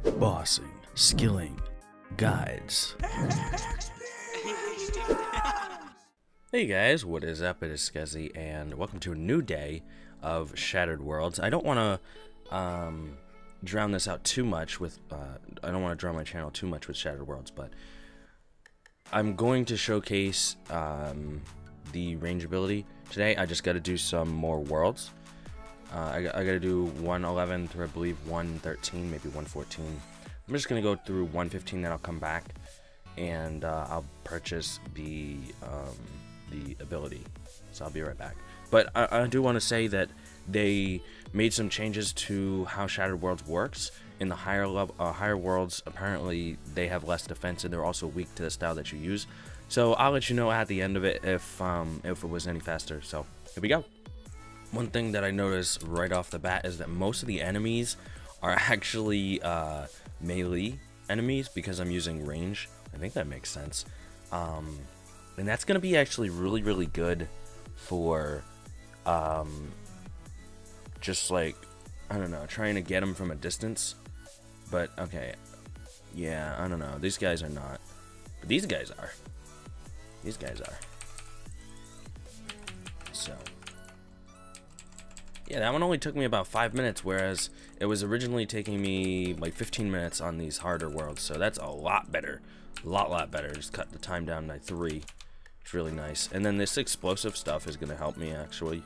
bossing, skilling, guides. Hey guys, what is up? It is Scuzzy, and welcome to a new day of Shattered Worlds. I don't want to drown this out too much with, I don't want to drown my channel too much with Shattered Worlds, but I'm going to showcase the range ability today. I just got to do some more worlds. I got to do 111 through, I believe, 113, maybe 114. I'm just going to go through 115, then I'll come back and I'll purchase the ability. So I'll be right back. But I do want to say that they made some changes to how Shattered Worlds works. In the higher level, higher worlds, apparently they have less defense, and they're also weak to the style that you use. So I'll let you know at the end of it if it was any faster. So here we go. One thing that I noticed right off the bat is that most of the enemies are actually melee enemies because I'm using range. I think that makes sense. And that's going to be actually really good for just like, I don't know, trying to get them from a distance. But okay, yeah, I don't know, these guys are not, but these guys are. These guys are. So yeah, that one only took me about 5 minutes, whereas it was originally taking me like 15 minutes on these harder worlds. So that's a lot better, a lot better. Just cut the time down by 3. It's really nice. And then this explosive stuff is gonna help me actually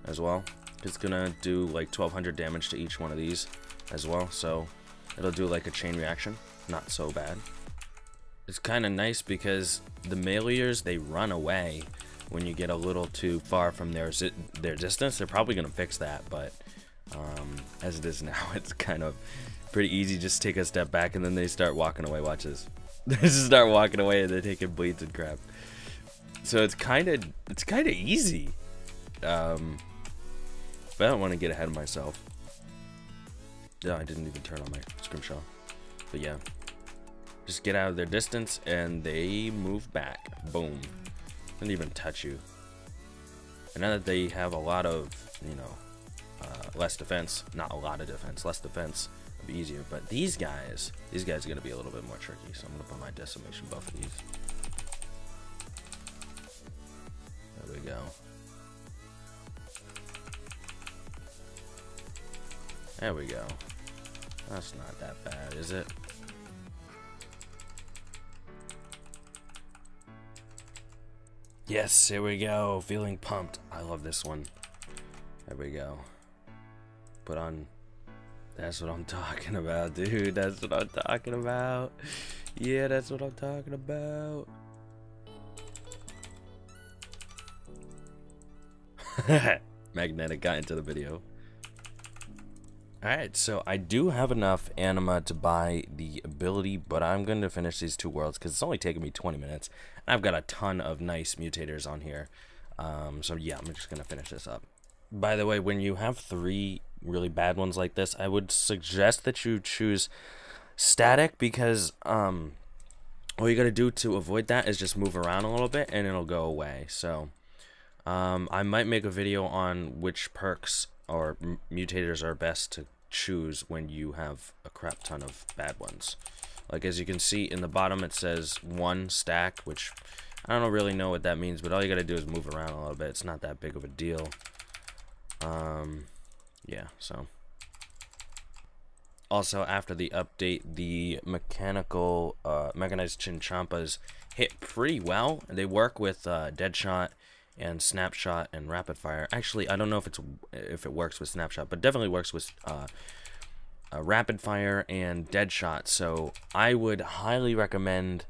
as well. It's gonna do like 1200 damage to each one of these as well. So it'll do like a chain reaction. Not so bad. It's kind of nice because the meleeers, they run away when you get a little too far from their distance. They're probably gonna fix that, but as it is now, it's kind of pretty easy. Just take a step back and then they start walking away. Watch this. They just start walking away and they're taking bleeds and crap. So it's kind of easy. But I don't want to get ahead of myself. Yeah, I didn't even turn on my scrimshaw. But yeah, just get out of their distance and they move back. Boom. Didn't even touch you. And now that they have a lot of, you know, less defense, not a lot of defense, less defense, it'll be easier. But these guys are going to be a little bit more tricky. So I'm going to put my decimation buff for these. There we go. There we go. That's not that bad, is it? Yes, here we go. Feeling pumped. I love this one. There we go. Put on. That's what I'm talking about, dude. That's what I'm talking about. Yeah, that's what I'm talking about. Magnetic got into the video. Alright, so I do have enough anima to buy the ability, but I'm going to finish these 2 worlds because it's only taking me 20 minutes. And I've got a ton of nice mutators on here. So yeah, I'm just going to finish this up. By the way, when you have 3 really bad ones like this, I would suggest that you choose static because all you got to do to avoid that is just move around a little bit and it'll go away. So I might make a video on which perks or mutators are best to choose when you have a crap ton of bad ones. Like as you can see in the bottom it says 1 stack, which I don't really know what that means, but all you gotta do is move around a little bit. It's not that big of a deal. Yeah, so also after the update, the mechanical mechanized Chinchampas hit pretty well. They work with Deadshot and Snapshot and Rapid Fire. Actually, I don't know if it works with Snapshot, but definitely works with Rapid Fire and Deadshot. So I would highly recommend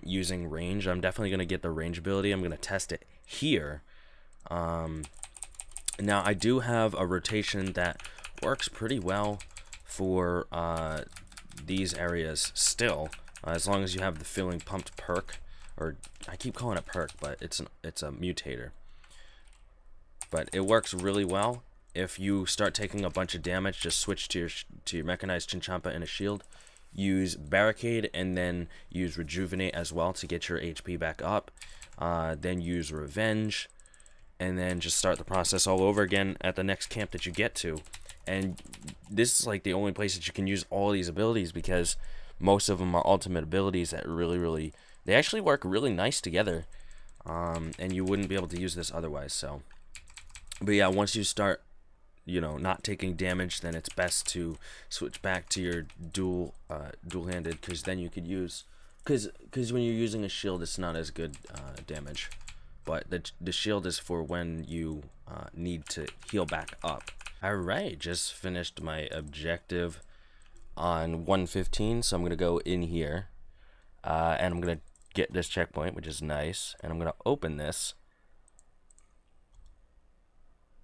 using range. I'm definitely going to get the range ability. I'm going to test it here. Now I do have a rotation that works pretty well for these areas still, as long as you have the Feeling Pumped perk. Or I keep calling it perk, but it's a mutator. But it works really well. If you start taking a bunch of damage, just switch to your mechanized Chinchampa and a shield. Use Barricade and then use Rejuvenate as well to get your HP back up. Then use Revenge, and then just start the process all over again at the next camp that you get to. And this is like the only place that you can use all these abilities, because most of them are ultimate abilities that really, they actually work really nice together. And you wouldn't be able to use this otherwise. So, but yeah, once you start, you know, not taking damage, then it's best to switch back to your dual-handed, because then you could use, because when you're using a shield, it's not as good damage. But the shield is for when you need to heal back up. Alright, just finished my objective on 115, so I'm going to go in here, and I'm going to get this checkpoint, which is nice, and I'm going to open this,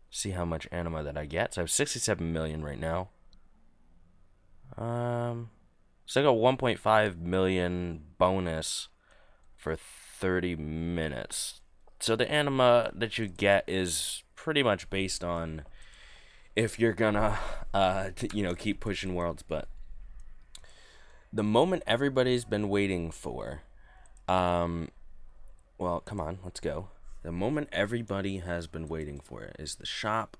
see how much anima that I get. So I have 67 million right now. So I got 1.5 million bonus for 30 minutes. So the anima that you get is pretty much based on if you're gonna, you know, keep pushing worlds. But the moment everybody's been waiting for, well, come on, let's go. The moment everybody has been waiting for is the shop,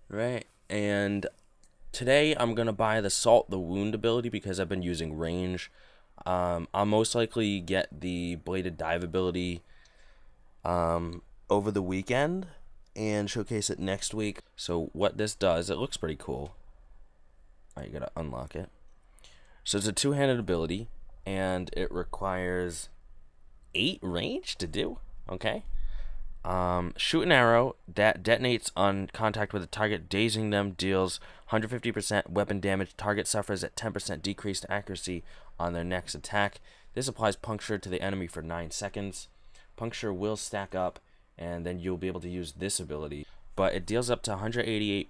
right? And today I'm gonna buy the Salt the Wound ability because I've been using range. I'll most likely get the Bladed Dive ability over the weekend and showcase it next week. So what this does, it looks pretty cool. Alright, you gotta unlock it. So it's a two-handed ability, and it requires 8 range to do. Okay. Shoot an arrow that detonates on contact with a target, dazing them, deals 150% weapon damage. Target suffers at 10% decreased accuracy on their next attack. This applies puncture to the enemy for 9 seconds. Puncture will stack up, and then you'll be able to use this ability. But it deals up to 188%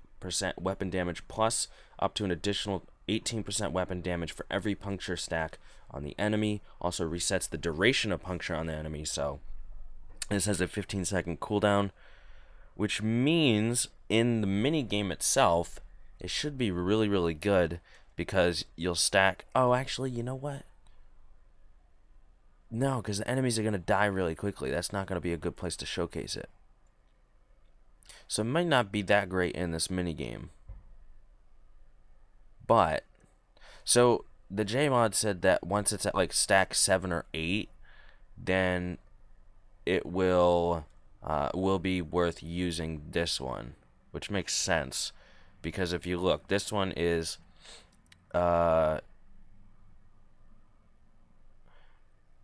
weapon damage, plus up to an additional 18% weapon damage for every puncture stack on the enemy. Also resets the duration of puncture on the enemy. So this has a 15-second cooldown, which means in the mini game itself, it should be really good, because you'll stack. Oh, actually, you know what? No, because the enemies are going to die really quickly. That's not going to be a good place to showcase it. So it might not be that great in this mini game. But, so the JMod said that once it's at like stack 7 or 8, then it will be worth using this one, which makes sense, because if you look, this one is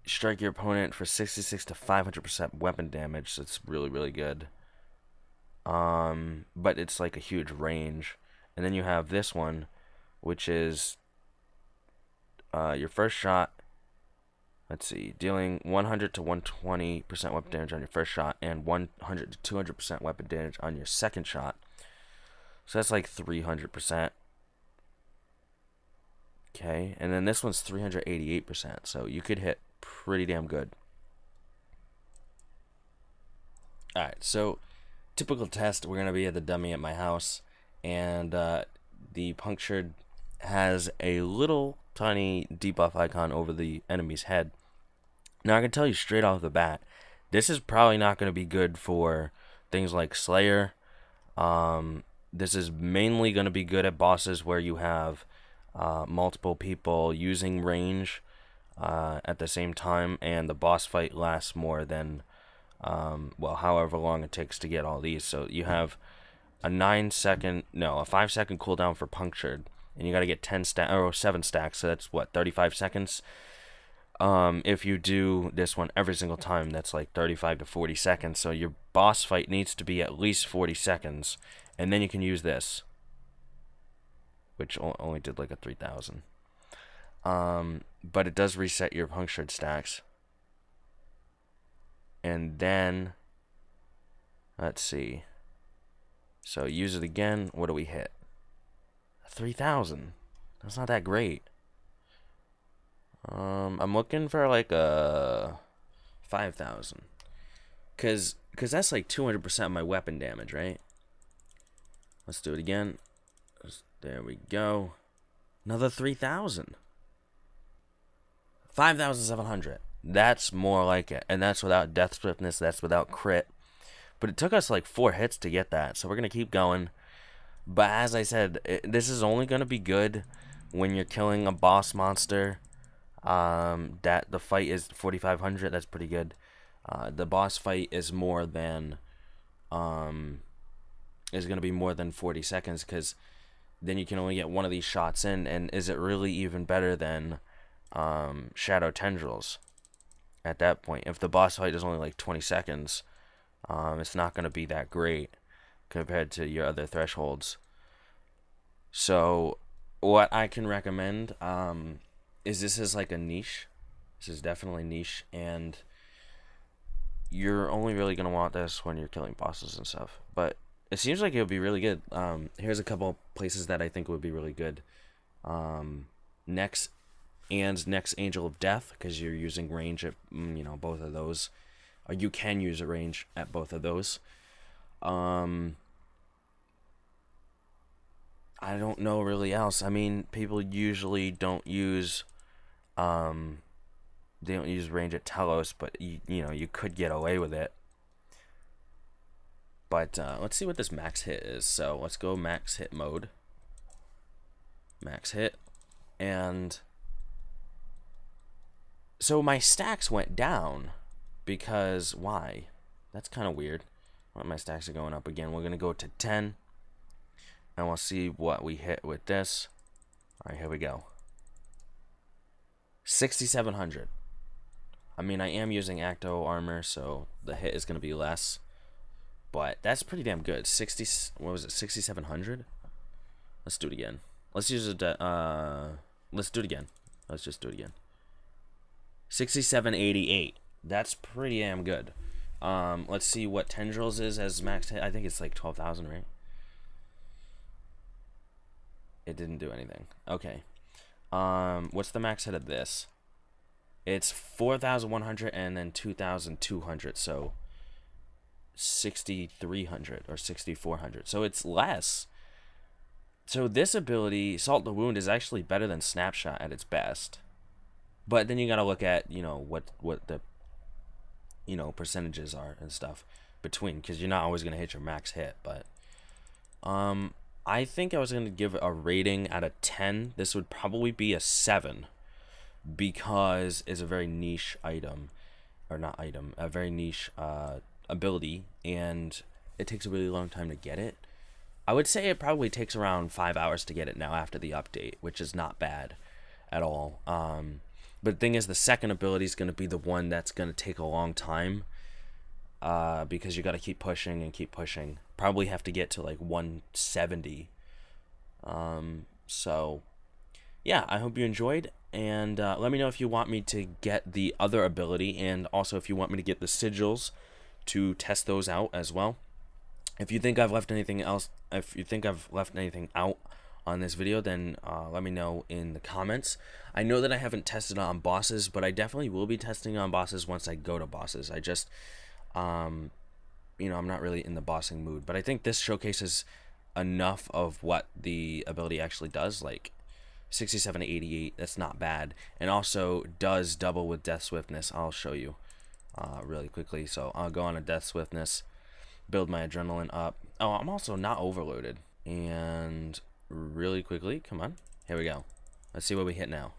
strike your opponent for 66 to 500% weapon damage, so it's really good. But it's like a huge range. And then you have this one, which is your first shot. Let's see, dealing 100 to 120% weapon damage on your first shot, and 100 to 200% weapon damage on your second shot. So that's like 300%. Okay, and then this one's 388%, so you could hit pretty damn good. Alright, so typical test, we're going to be at the dummy at my house, and the punctured has a little tiny debuff icon over the enemy's head. Now I can tell you straight off the bat, this is probably not going to be good for things like Slayer. This is mainly going to be good at bosses where you have multiple people using range at the same time, and the boss fight lasts more than well, however long it takes to get all these. So you have a 5-second cooldown for punctured, and you got to get 7 stacks, so that's what, 35 seconds. If you do this one every single time, that's like 35 to 40 seconds. So your boss fight needs to be at least 40 seconds, and then you can use this, which only did like a 3,000. But it does reset your punctured stacks. And then, let's see. So use it again. What do we hit? 3,000. That's not that great. I'm looking for like a 5,000. Cause that's like 200% of my weapon damage, right? Let's do it again. There we go. Another 3,000. 5,700. That's more like it. And that's without death swiftness. That's without crit. But it took us like 4 hits to get that. So we're going to keep going. But as I said, this is only going to be good when you're killing a boss monster. That the fight is 4,500. That's pretty good. The boss fight is more than is going to be more than 40 seconds, because then you can only get one of these shots in. And is it really even better than Shadow Tendrils at that point? If the boss fight is only like 20 seconds, it's not going to be that great compared to your other thresholds. So what I can recommend is this is like a niche. This is definitely niche, and you're only really going to want this when you're killing bosses and stuff. But it seems like it would be really good. Here's a couple places that I think would be really good. Next Angel of Death, because you're using range at both of those. Or you can use a range at both of those. I don't know really else. I mean, people usually don't use they don't use range at Telos, but you could get away with it. But let's see what this max hit is. So let's go max hit mode. Max hit. And so my stacks went down because why? That's kind of weird. My stacks are going up again. We're going to go to 10. And we'll see what we hit with this. Alright, here we go. 6,700. I mean, I am using Acto armor, so the hit is going to be less. But that's pretty damn good. 6,700? Let's do it again. Let's use it. Let's do it again. Let's just do it again. 6,788. That's pretty damn good. Let's see what Tendrils is as max hit. I think it's like 12,000, right? It didn't do anything. Okay. What's the max hit of this? It's 4,100 and then 2,200. So 6,300 or 6,400. So it's less. So this ability, Salt the Wound, is actually better than Snapshot at its best. But then you gotta look at what the percentages are and stuff between, because you're not always gonna hit your max hit. But I think I was gonna give a rating out of 10. This would probably be a 7, because it's a very niche item, or not item, a very niche ability, and it takes a really long time to get it. I would say it probably takes around 5 hours to get it now after the update, which is not bad at all. But the thing is, the second ability is going to be the one that's going to take a long time, because you got to keep pushing and keep pushing. Probably have to get to like 170. So yeah, I hope you enjoyed, and let me know if you want me to get the other ability, and also if you want me to get the sigils to test those out as well. If you think I've left anything else, if you think I've left anything out on this video, then let me know in the comments. I know that I haven't tested on bosses, but I definitely will be testing on bosses once I go to bosses. I just I'm not really in the bossing mood, but I think this showcases enough of what the ability actually does. Like 67 to 88, that's not bad, and also does double with Death Swiftness. I'll show you really quickly. So I'll go on a Death Swiftness, build my adrenaline up. Oh, I'm also not overloaded. And really quickly, come on, here we go. Let's see what we hit now.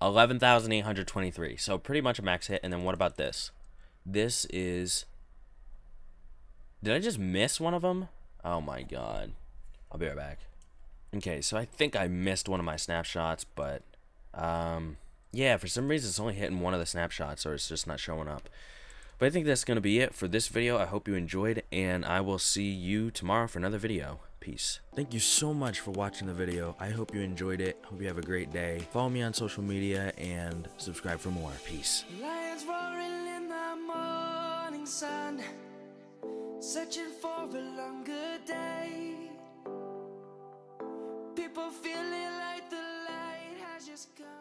11,823. So pretty much a max hit. And then what about this? This is... Did I just miss one of them? Oh my god. I'll be right back. Okay, so I think I missed one of my snapshots, but yeah, for some reason it's only hitting one of the snapshots, or it's just not showing up. But I think that's going to be it for this video. I hope you enjoyed, and I will see you tomorrow for another video. Peace. Thank you so much for watching the video. I hope you enjoyed it. Hope you have a great day. Follow me on social media and subscribe for more. Peace. Lions roaring in the morning sun, searching for a longer day. People feeling like the light has just gone.